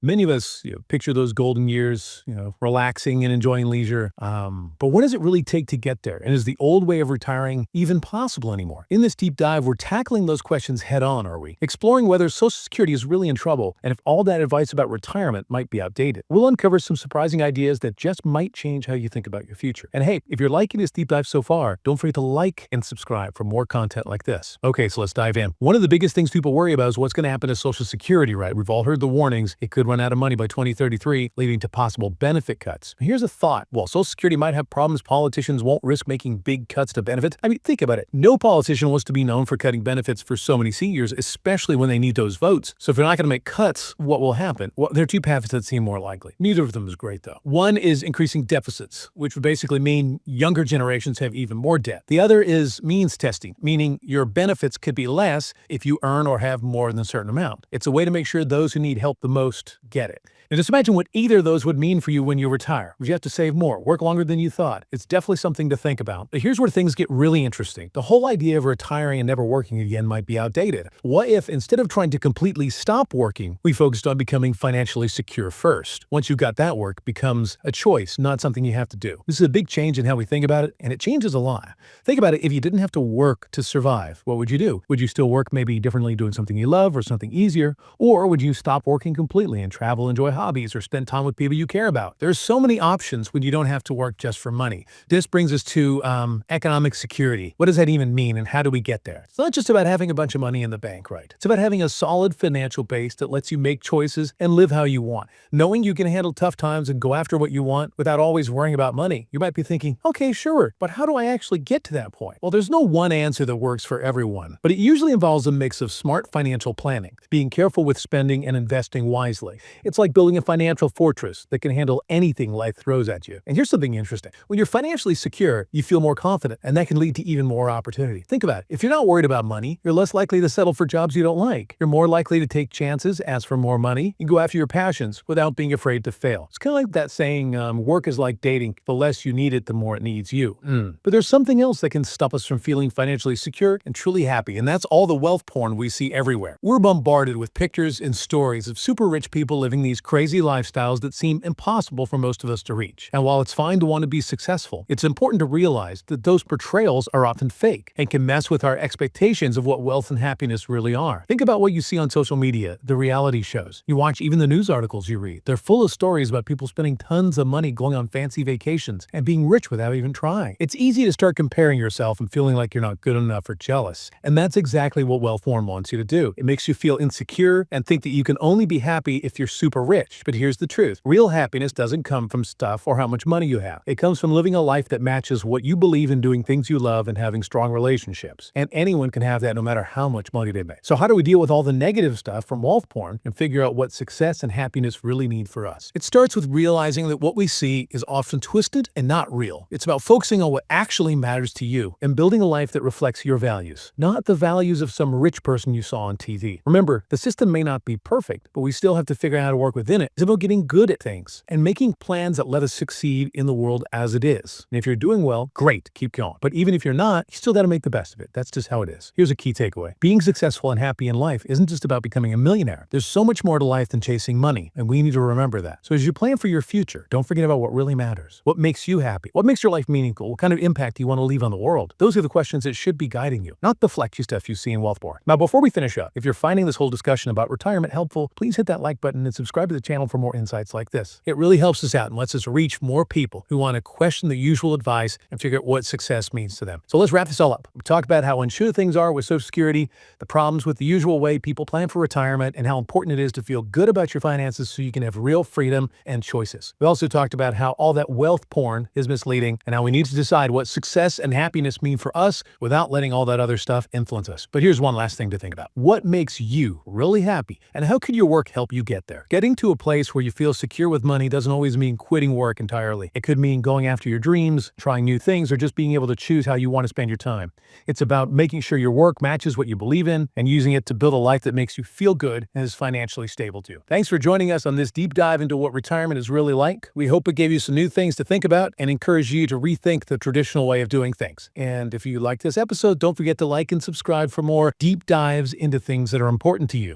Many of us picture those golden years, relaxing and enjoying leisure. But what does it really take to get there? And is the old way of retiring even possible anymore? In this deep dive, we're tackling those questions head on, are we? Exploring whether Social Security is really in trouble and if all that advice about retirement might be outdated. We'll uncover some surprising ideas that just might change how you think about your future. And hey, if you're liking this deep dive so far, don't forget to like and subscribe for more content like this. Okay, so let's dive in. One of the biggest things people worry about is what's going to happen to Social Security, right? We've all heard the warnings. It could run out of money by 2033, leading to possible benefit cuts. Here's a thought. While Social Security might have problems, politicians won't risk making big cuts to benefits. I mean, think about it. No politician wants to be known for cutting benefits for so many seniors, especially when they need those votes. So if they're not going to make cuts, what will happen? Well, there are two paths that seem more likely. Neither of them is great, though. One is increasing deficits, which would basically mean younger generations have even more debt. The other is means testing, meaning your benefits could be less if you earn or have more than a certain amount. It's a way to make sure those who need help the most get it. Now just imagine what either of those would mean for you when you retire. Would you have to save more, work longer than you thought? It's definitely something to think about. But here's where things get really interesting. The whole idea of retiring and never working again might be outdated. What if, instead of trying to completely stop working, we focused on becoming financially secure first? Once you've got that work, becomes a choice, not something you have to do. This is a big change in how we think about it, and it changes a lot. Think about it. If you didn't have to work to survive, what would you do? Would you still work maybe differently, doing something you love or something easier? Or would you stop working completely and travel, enjoy hobbies, or spend time with people you care about? There's so many options when you don't have to work just for money. This brings us to economic security. What does that even mean, and how do we get there? It's not just about having a bunch of money in the bank, right? It's about having a solid financial base that lets you make choices and live how you want. Knowing you can handle tough times and go after what you want without always worrying about money. You might be thinking, okay, sure, but how do I actually get to that point? Well, there's no one answer that works for everyone, but it usually involves a mix of smart financial planning, being careful with spending and investing wisely. It's like building a financial fortress that can handle anything life throws at you. And here's something interesting. When you're financially secure, you feel more confident, and that can lead to even more opportunity. Think about it. If you're not worried about money, you're less likely to settle for jobs you don't like. You're more likely to take chances, ask for more money, and go after your passions without being afraid to fail. It's kind of like that saying, work is like dating. The less you need it, the more it needs you. But there's something else that can stop us from feeling financially secure and truly happy, and that's all the wealth porn we see everywhere. We're bombarded with pictures and stories of super rich people living these crazy lifestyles that seem impossible for most of us to reach. And while it's fine to want to be successful, it's important to realize that those portrayals are often fake and can mess with our expectations of what wealth and happiness really are. Think about what you see on social media, the reality shows. You watch even the news articles you read. They're full of stories about people spending tons of money going on fancy vacations and being rich without even trying. It's easy to start comparing yourself and feeling like you're not good enough or jealous. And that's exactly what wealth porn wants you to do. It makes you feel insecure and think that you can only be happy if you're super rich. But here's the truth. Real happiness doesn't come from stuff or how much money you have. It comes from living a life that matches what you believe in, doing things you love, and having strong relationships. And anyone can have that no matter how much money they make. So how do we deal with all the negative stuff from wealth porn and figure out what success and happiness really mean for us? It starts with realizing that what we see is often twisted and not real. It's about focusing on what actually matters to you and building a life that reflects your values, not the values of some rich person you saw on TV. Remember, the system may not be perfect, but we still have to figure out how to work within it. It's about getting good at things and making plans that let us succeed in the world as it is. And if you're doing well, great, keep going. But even if you're not, you still got to make the best of it. That's just how it is. Here's a key takeaway. Being successful and happy in life isn't just about becoming a millionaire. There's so much more to life than chasing money, and we need to remember that. So as you plan for your future, don't forget about what really matters. What makes you happy? What makes your life meaningful? What kind of impact do you want to leave on the world? Those are the questions that should be guiding you, not the flexy stuff you see in wealth porn. Now, before we finish up, if you're finding this whole discussion about retirement helpful, please hit that like button and subscribe to the channel for more insights like this. It really helps us out and lets us reach more people who want to question the usual advice and figure out what success means to them. So let's wrap this all up. We talked about how unsure things are with Social Security, the problems with the usual way people plan for retirement, and how important it is to feel good about your finances so you can have real freedom and choices. We also talked about how all that wealth porn is misleading and how we need to decide what success and happiness mean for us without letting all that other stuff influence us. But here's one last thing to think about. What makes you really happy, and how could your work help you get there? Getting to a place where you feel secure with money doesn't always mean quitting work entirely. It could mean going after your dreams, trying new things, or just being able to choose how you want to spend your time. It's about making sure your work matches what you believe in and using it to build a life that makes you feel good and is financially stable too. Thanks for joining us on this deep dive into what retirement is really like. We hope it gave you some new things to think about and encourage you to rethink the traditional way of doing things. And if you like this episode, don't forget to like and subscribe for more deep dives into things that are important to you.